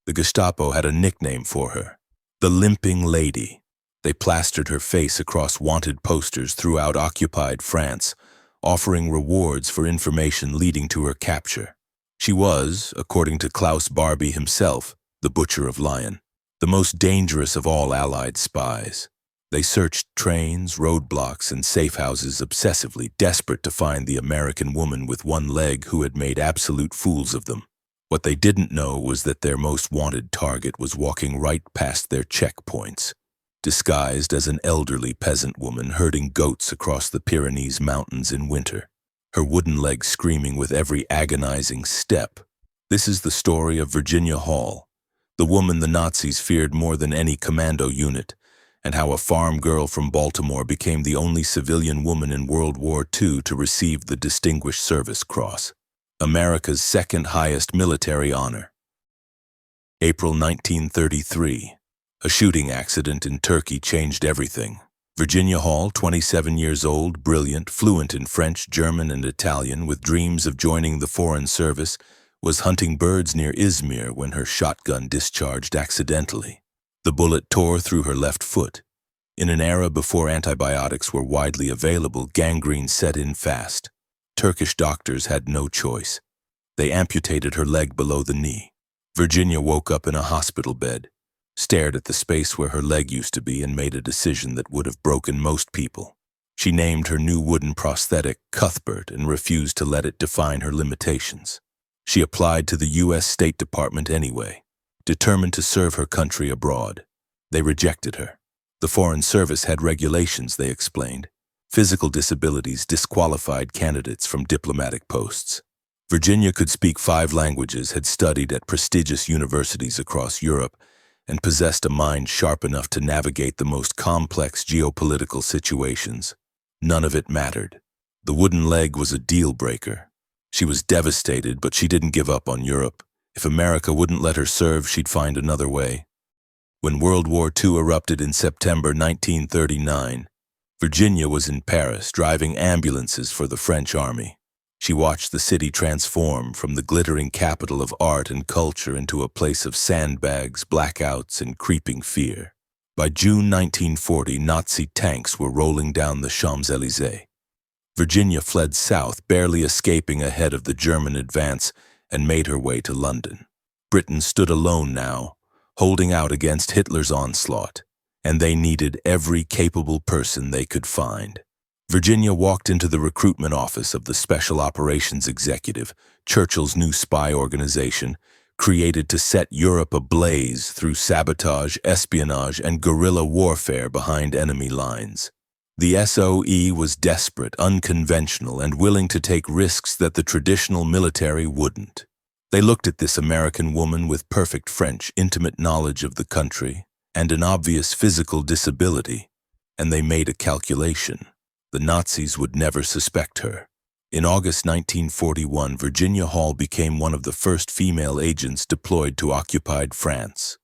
The Gestapo had a nickname for her, the Limping Lady. They plastered her face across wanted posters throughout occupied France, offering rewards for information leading to her capture. She was, according to Klaus Barbie himself, the Butcher of Lyon, the most dangerous of all Allied spies. They searched trains, roadblocks, and safe houses obsessively, desperate to find the American woman with one leg who had made absolute fools of them. What they didn't know was that their most wanted target was walking right past their checkpoints, disguised as an elderly peasant woman herding goats across the Pyrenees mountains in winter, her wooden legs screaming with every agonizing step. This is the story of Virginia Hall, the woman the Nazis feared more than any commando unit, and how a farm girl from Baltimore became the only civilian woman in World War II to receive the Distinguished Service Cross, America's second highest military honor. April 1933. A shooting accident in Turkey changed everything. Virginia Hall, 27 years old, brilliant, fluent in French, German, and Italian, with dreams of joining the Foreign Service, was hunting birds near Izmir when her shotgun discharged accidentally. The bullet tore through her left foot. In an era before antibiotics were widely available, gangrene set in fast. Turkish doctors had no choice. They amputated her leg below the knee. Virginia woke up in a hospital bed, stared at the space where her leg used to be, and made a decision that would have broken most people. She named her new wooden prosthetic Cuthbert and refused to let it define her limitations. She applied to the U.S. State Department anyway, determined to serve her country abroad. They rejected her. The Foreign Service had regulations, they explained. Physical disabilities disqualified candidates from diplomatic posts. Virginia could speak 5 languages, had studied at prestigious universities across Europe, and possessed a mind sharp enough to navigate the most complex geopolitical situations. None of it mattered. The wooden leg was a deal breaker. She was devastated, but she didn't give up on Europe. If America wouldn't let her serve, she'd find another way. When World War II erupted in September 1939, Virginia was in Paris, driving ambulances for the French army. She watched the city transform from the glittering capital of art and culture into a place of sandbags, blackouts, and creeping fear. By June 1940, Nazi tanks were rolling down the Champs-Élysées. Virginia fled south, barely escaping ahead of the German advance, and made her way to London. Britain stood alone now, holding out against Hitler's onslaught, and they needed every capable person they could find. Virginia walked into the recruitment office of the Special Operations Executive, Churchill's new spy organization, created to set Europe ablaze through sabotage, espionage, and guerrilla warfare behind enemy lines. The SOE was desperate, unconventional, and willing to take risks that the traditional military wouldn't. They looked at this American woman with perfect French, intimate knowledge of the country, and an obvious physical disability, and they made a calculation. The Nazis would never suspect her. In August 1941, Virginia Hall became one of the first female agents deployed to occupied France.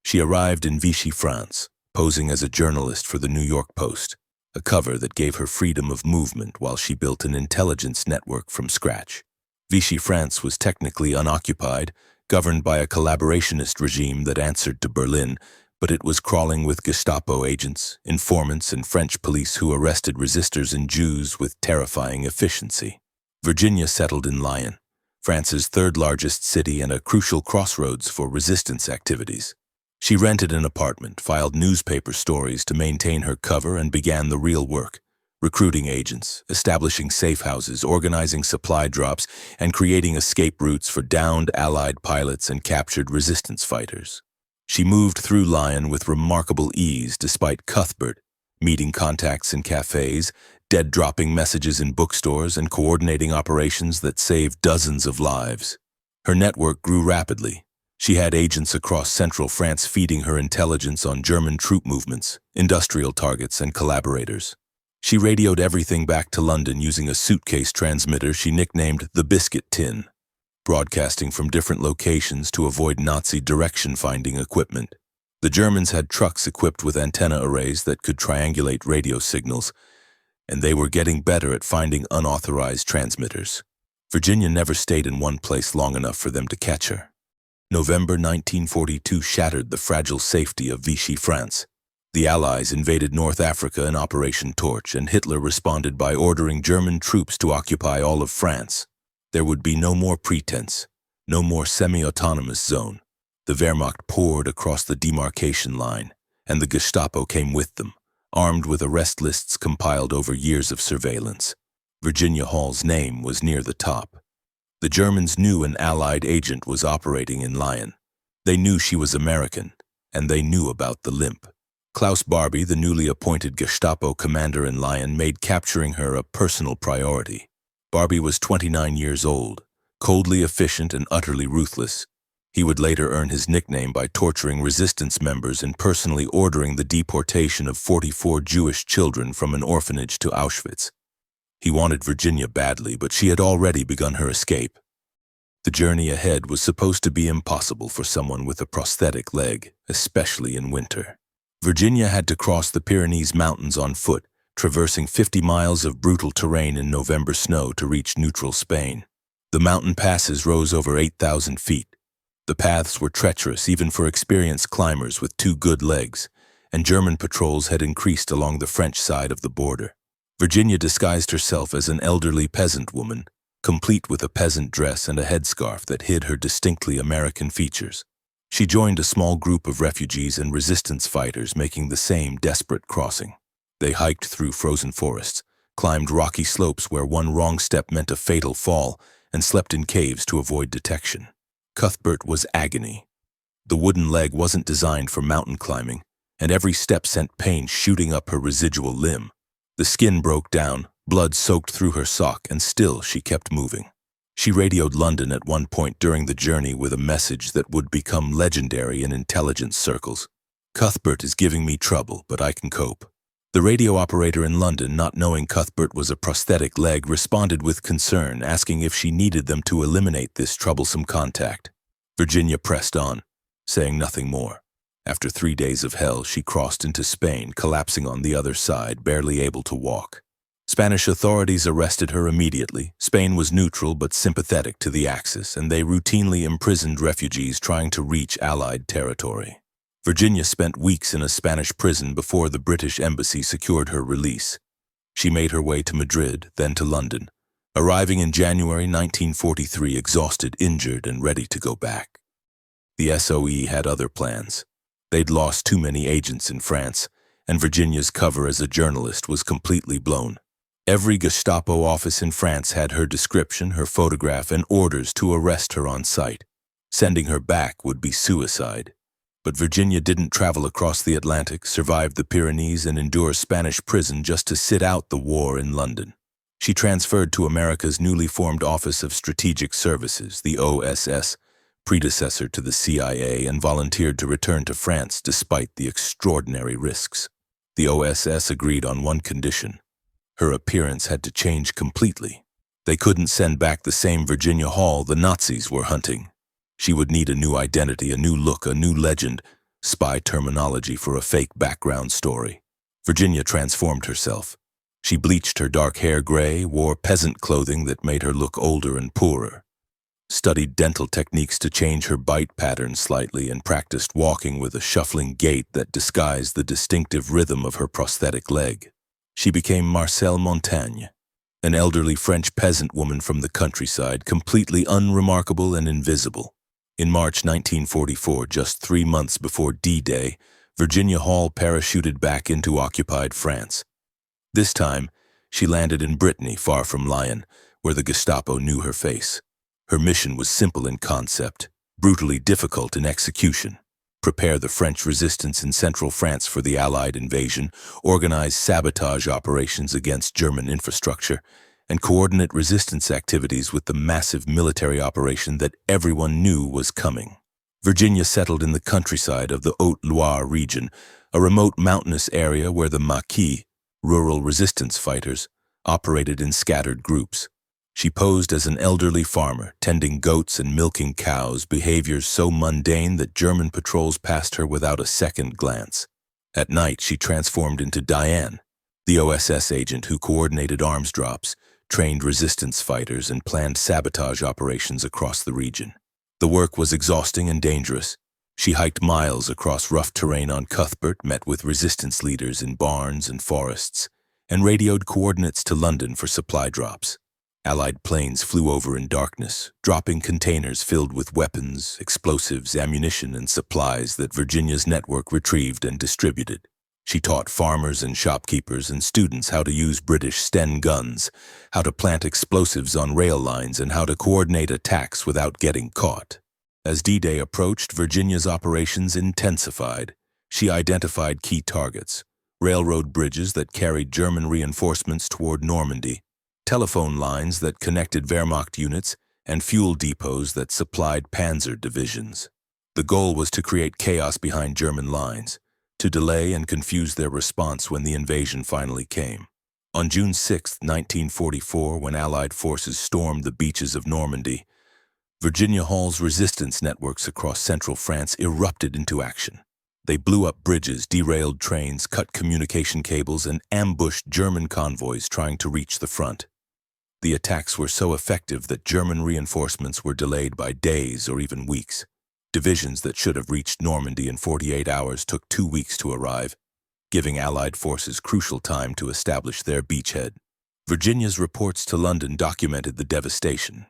She arrived in Vichy, France, posing as a journalist for the New York Post, a cover that gave her freedom of movement while she built an intelligence network from scratch. Vichy, France was technically unoccupied, governed by a collaborationist regime that answered to Berlin, but it was crawling with Gestapo agents, informants, and French police who arrested resistors and Jews with terrifying efficiency. Virginia settled in Lyon, France's third-largest city and a crucial crossroads for resistance activities. She rented an apartment, filed newspaper stories to maintain her cover, and began the real work: recruiting agents, establishing safe houses, organizing supply drops, and creating escape routes for downed Allied pilots and captured resistance fighters. She moved through Lyon with remarkable ease despite Cuthbert, meeting contacts in cafes, dead-dropping messages in bookstores, and coordinating operations that saved dozens of lives. Her network grew rapidly. She had agents across central France feeding her intelligence on German troop movements, industrial targets, and collaborators. She radioed everything back to London using a suitcase transmitter she nicknamed the Biscuit Tin, broadcasting from different locations to avoid Nazi direction-finding equipment. The Germans had trucks equipped with antenna arrays that could triangulate radio signals, and they were getting better at finding unauthorized transmitters. Virginia never stayed in one place long enough for them to catch her. November 1942 shattered the fragile safety of Vichy France. The Allies invaded North Africa in Operation Torch, and Hitler responded by ordering German troops to occupy all of France. There would be no more pretense, no more semi-autonomous zone. The Wehrmacht poured across the demarcation line, and the Gestapo came with them, armed with arrest lists compiled over years of surveillance. Virginia Hall's name was near the top. The Germans knew an Allied agent was operating in Lyon. They knew she was American, and they knew about the limp. Klaus Barbie, the newly appointed Gestapo commander in Lyon, made capturing her a personal priority. Barbie was 29 years old, coldly efficient and utterly ruthless. He would later earn his nickname by torturing resistance members and personally ordering the deportation of 44 Jewish children from an orphanage to Auschwitz. He wanted Virginia badly, but she had already begun her escape. The journey ahead was supposed to be impossible for someone with a prosthetic leg, especially in winter. Virginia had to cross the Pyrenees mountains on foot, traversing 50 miles of brutal terrain in November snow to reach neutral Spain. The mountain passes rose over 8,000 feet. The paths were treacherous even for experienced climbers with 2 good legs, and German patrols had increased along the French side of the border. Virginia disguised herself as an elderly peasant woman, complete with a peasant dress and a headscarf that hid her distinctly American features. She joined a small group of refugees and resistance fighters making the same desperate crossing. They hiked through frozen forests, climbed rocky slopes where one wrong step meant a fatal fall, and slept in caves to avoid detection. Cuthbert was agony. The wooden leg wasn't designed for mountain climbing, and every step sent pain shooting up her residual limb. The skin broke down, blood soaked through her sock, and still she kept moving. She radioed London at one point during the journey with a message that would become legendary in intelligence circles. "Cuthbert is giving me trouble, but I can cope." The radio operator in London, not knowing Cuthbert was a prosthetic leg, responded with concern, asking if she needed them to eliminate this troublesome contact. Virginia pressed on, saying nothing more. After 3 days of hell, she crossed into Spain, collapsing on the other side, barely able to walk. Spanish authorities arrested her immediately. Spain was neutral but sympathetic to the Axis, and they routinely imprisoned refugees trying to reach Allied territory. Virginia spent weeks in a Spanish prison before the British embassy secured her release. She made her way to Madrid, then to London, arriving in January 1943 exhausted, injured, and ready to go back. The SOE had other plans. They'd lost too many agents in France, and Virginia's cover as a journalist was completely blown. Every Gestapo office in France had her description, her photograph, and orders to arrest her on sight. Sending her back would be suicide. But Virginia didn't travel across the Atlantic, survive the Pyrenees, and endure Spanish prison just to sit out the war in London. She transferred to America's newly formed Office of Strategic Services, the OSS, predecessor to the CIA, and volunteered to return to France despite the extraordinary risks. The OSS agreed on one condition. Her appearance had to change completely. They couldn't send back the same Virginia Hall the Nazis were hunting. She would need a new identity, a new look, a new legend, spy terminology for a fake background story. Virginia transformed herself. She bleached her dark hair gray, wore peasant clothing that made her look older and poorer, studied dental techniques to change her bite pattern slightly, and practiced walking with a shuffling gait that disguised the distinctive rhythm of her prosthetic leg. She became Marcelle Montaigne, an elderly French peasant woman from the countryside, completely unremarkable and invisible. In March 1944, just 3 months before D-Day, Virginia Hall parachuted back into occupied France. This time, she landed in Brittany, far from Lyon, where the Gestapo knew her face. Her mission was simple in concept, brutally difficult in execution. Prepare the French resistance in central France for the Allied invasion, organize sabotage operations against German infrastructure, and coordinate resistance activities with the massive military operation that everyone knew was coming. Virginia settled in the countryside of the Haute-Loire region, a remote mountainous area where the Maquis, rural resistance fighters, operated in scattered groups. She posed as an elderly farmer, tending goats and milking cows, behaviors so mundane that German patrols passed her without a second glance. At night, she transformed into Diane, the OSS agent who coordinated arms drops, trained resistance fighters, and planned sabotage operations across the region. The work was exhausting and dangerous. She hiked miles across rough terrain on Cuthbert, met with resistance leaders in barns and forests, and radioed coordinates to London for supply drops. Allied planes flew over in darkness, dropping containers filled with weapons, explosives, ammunition, and supplies that Virginia's network retrieved and distributed. She taught farmers and shopkeepers and students how to use British Sten guns, how to plant explosives on rail lines, and how to coordinate attacks without getting caught. As D-Day approached, Virginia's operations intensified. She identified key targets: railroad bridges that carried German reinforcements toward Normandy, telephone lines that connected Wehrmacht units, and fuel depots that supplied panzer divisions. The goal was to create chaos behind German lines, to delay and confuse their response when the invasion finally came. On June 6, 1944, when Allied forces stormed the beaches of Normandy, Virginia Hall's resistance networks across central France erupted into action. They blew up bridges, derailed trains, cut communication cables, and ambushed German convoys trying to reach the front. The attacks were so effective that German reinforcements were delayed by days or even weeks. Divisions that should have reached Normandy in 48 hours took 2 weeks to arrive, giving Allied forces crucial time to establish their beachhead. Virginia's reports to London documented the devastation: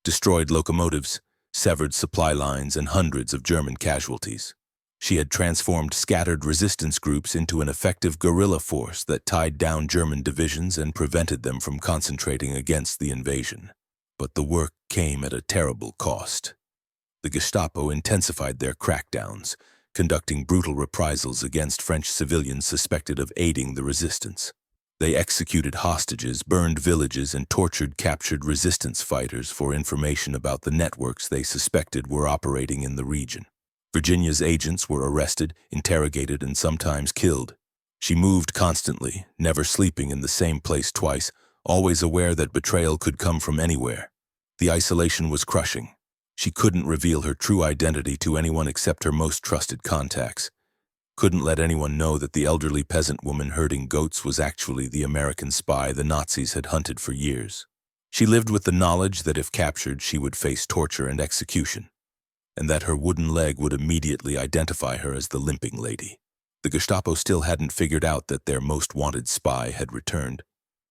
destroyed locomotives, severed supply lines, and hundreds of German casualties. She had transformed scattered resistance groups into an effective guerrilla force that tied down German divisions and prevented them from concentrating against the invasion. But the work came at a terrible cost. The Gestapo intensified their crackdowns, conducting brutal reprisals against French civilians suspected of aiding the resistance. They executed hostages, burned villages, and tortured captured resistance fighters for information about the networks they suspected were operating in the region. Virginia's agents were arrested, interrogated, and sometimes killed. She moved constantly, never sleeping in the same place twice, always aware that betrayal could come from anywhere. The isolation was crushing. She couldn't reveal her true identity to anyone except her most trusted contacts. Couldn't let anyone know that the elderly peasant woman herding goats was actually the American spy the Nazis had hunted for years. She lived with the knowledge that if captured, she would face torture and execution, and that her wooden leg would immediately identify her as the Limping lady. The Gestapo still hadn't figured out that their most wanted spy had returned,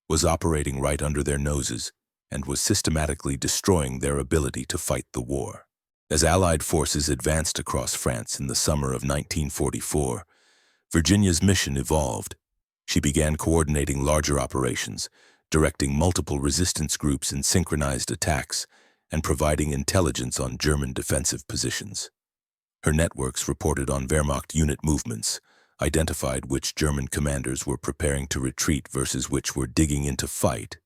was operating right under their noses, and was systematically destroying their ability to fight the war. As Allied forces advanced across France in the summer of 1944, Virginia's mission evolved. She began coordinating larger operations, directing multiple resistance groups in synchronized attacks, and providing intelligence on German defensive positions. Her networks reported on Wehrmacht unit movements, identified which German commanders were preparing to retreat versus which were digging in to fight,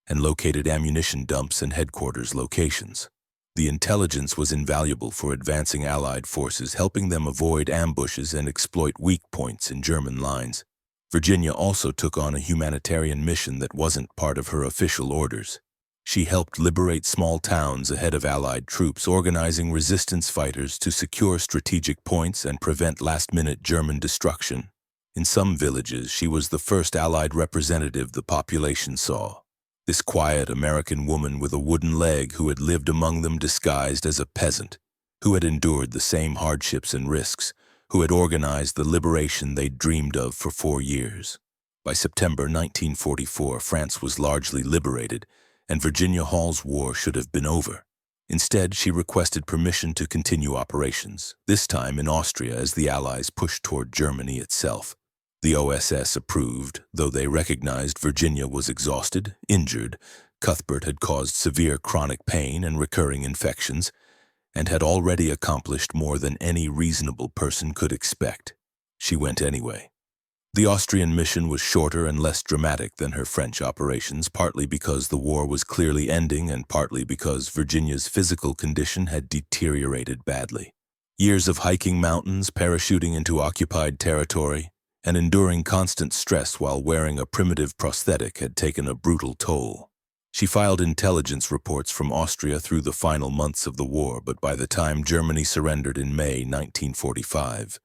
and located ammunition dumps and headquarters locations. The intelligence was invaluable for advancing Allied forces, helping them avoid ambushes and exploit weak points in German lines. Virginia also took on a humanitarian mission that wasn't part of her official orders. She helped liberate small towns ahead of Allied troops, organizing resistance fighters to secure strategic points and prevent last-minute German destruction. In some villages, she was the first Allied representative the population saw. This quiet American woman with a wooden leg who had lived among them disguised as a peasant, who had endured the same hardships and risks, who had organized the liberation they'd dreamed of for 4 years. By September 1944, France was largely liberated, and Virginia Hall's war should have been over. Instead, she requested permission to continue operations, this time in Austria as the Allies pushed toward Germany itself. The OSS approved, though they recognized Virginia was exhausted, injured, Cuthbert had caused severe chronic pain and recurring infections, and had already accomplished more than any reasonable person could expect. She went anyway. The Austrian mission was shorter and less dramatic than her French operations, partly because the war was clearly ending and partly because Virginia's physical condition had deteriorated badly. Years of hiking mountains, parachuting into occupied territory, and enduring constant stress while wearing a primitive prosthetic had taken a brutal toll. She filed intelligence reports from Austria through the final months of the war, but by the time Germany surrendered in May 1945,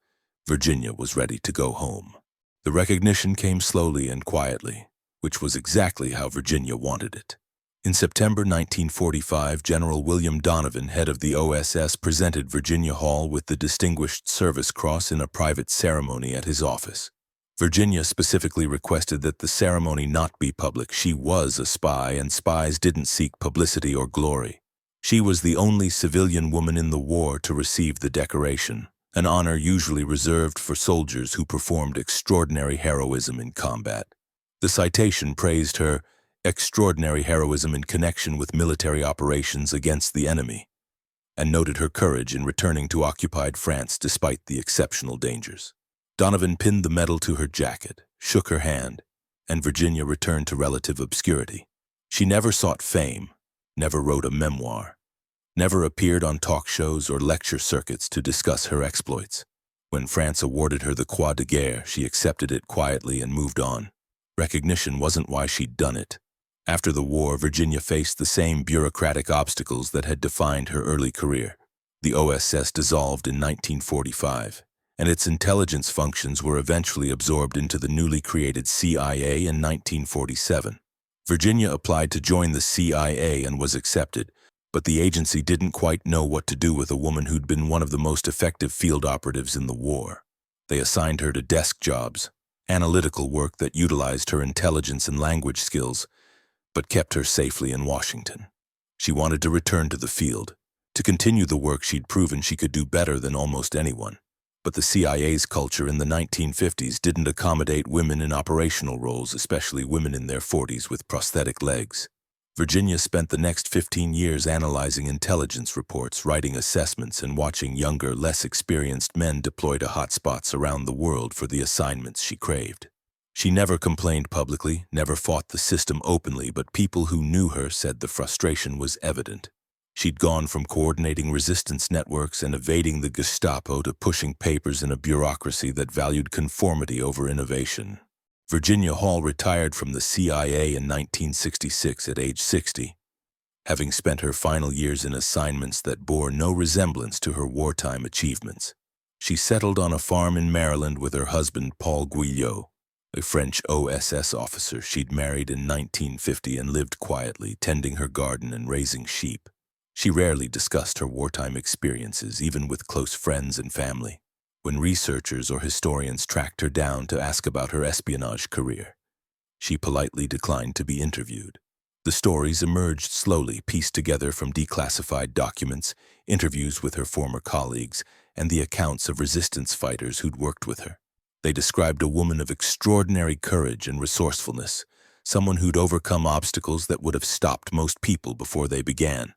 Virginia was ready to go home. The recognition came slowly and quietly, which was exactly how Virginia wanted it. In September 1945, General William Donovan, head of the OSS, presented Virginia Hall with the Distinguished Service Cross in a private ceremony at his office. Virginia specifically requested that the ceremony not be public. She was a spy, and spies didn't seek publicity or glory. She was the only civilian woman in the war to receive the decoration, an honor usually reserved for soldiers who performed extraordinary heroism in combat. The citation praised her extraordinary heroism in connection with military operations against the enemy, and noted her courage in returning to occupied France despite the exceptional dangers. Donovan pinned the medal to her jacket, shook her hand, and Virginia returned to relative obscurity. She never sought fame, never wrote a memoir, never appeared on talk shows or lecture circuits to discuss her exploits. When France awarded her the Croix de Guerre, she accepted it quietly and moved on. Recognition wasn't why she'd done it. After the war, Virginia faced the same bureaucratic obstacles that had defined her early career. The OSS dissolved in 1945, and its intelligence functions were eventually absorbed into the newly created CIA in 1947. Virginia applied to join the CIA and was accepted, but the agency didn't quite know what to do with a woman who'd been one of the most effective field operatives in the war. They assigned her to desk jobs, analytical work that utilized her intelligence and language skills, but kept her safely in Washington. She wanted to return to the field, to continue the work she'd proven she could do better than almost anyone. But the CIA's culture in the 1950s didn't accommodate women in operational roles, especially women in their 40s with prosthetic legs. Virginia spent the next 15 years analyzing intelligence reports, writing assessments, and watching younger, less experienced men deploy to hotspots around the world for the assignments she craved. She never complained publicly, never fought the system openly, but people who knew her said the frustration was evident. She'd gone from coordinating resistance networks and evading the Gestapo to pushing papers in a bureaucracy that valued conformity over innovation. Virginia Hall retired from the CIA in 1966 at age 60, having spent her final years in assignments that bore no resemblance to her wartime achievements. She settled on a farm in Maryland with her husband Paul Guillot, a French OSS officer she'd married in 1950, and lived quietly, tending her garden and raising sheep. She rarely discussed her wartime experiences, even with close friends and family. When researchers or historians tracked her down to ask about her espionage career, she politely declined to be interviewed. The stories emerged slowly, pieced together from declassified documents, interviews with her former colleagues, and the accounts of resistance fighters who'd worked with her. They described a woman of extraordinary courage and resourcefulness, someone who'd overcome obstacles that would have stopped most people before they began,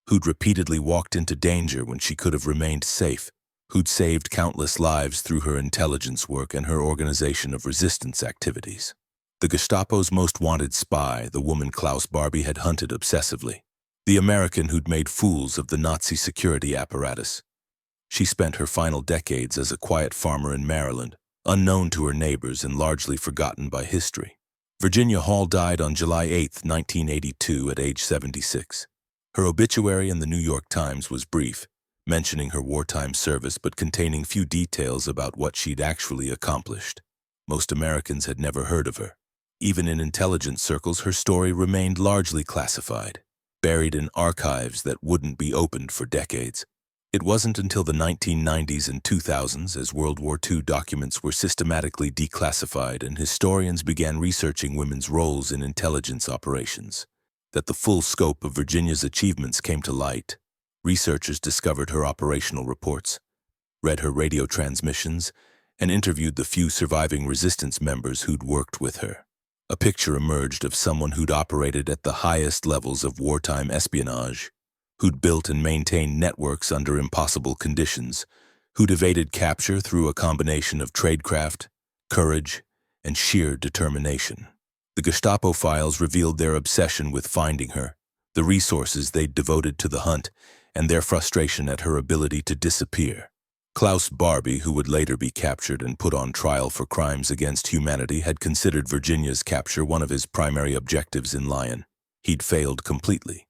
who'd repeatedly walked into danger when she could have remained safe, who'd saved countless lives through her intelligence work and her organization of resistance activities. The Gestapo's most wanted spy, the woman Klaus Barbie had hunted obsessively, the American who'd made fools of the Nazi security apparatus. She spent her final decades as a quiet farmer in Maryland, unknown to her neighbors and largely forgotten by history. Virginia Hall died on July 8, 1982, at age 76. Her obituary in the New York Times was brief, mentioning her wartime service but containing few details about what she'd actually accomplished. Most Americans had never heard of her. Even in intelligence circles, her story remained largely classified, buried in archives that wouldn't be opened for decades. It wasn't until the 1990s and 2000s, as World War II documents were systematically declassified and historians began researching women's roles in intelligence operations, that the full scope of Virginia's achievements came to light. Researchers discovered her operational reports, read her radio transmissions, and interviewed the few surviving resistance members who'd worked with her. A picture emerged of someone who'd operated at the highest levels of wartime espionage, who'd built and maintained networks under impossible conditions, who'd evaded capture through a combination of tradecraft, courage, and sheer determination. The Gestapo files revealed their obsession with finding her, the resources they'd devoted to the hunt, and their frustration at her ability to disappear. Klaus Barbie, who would later be captured and put on trial for crimes against humanity, had considered Virginia's capture one of his primary objectives in Lyon. He'd failed completely.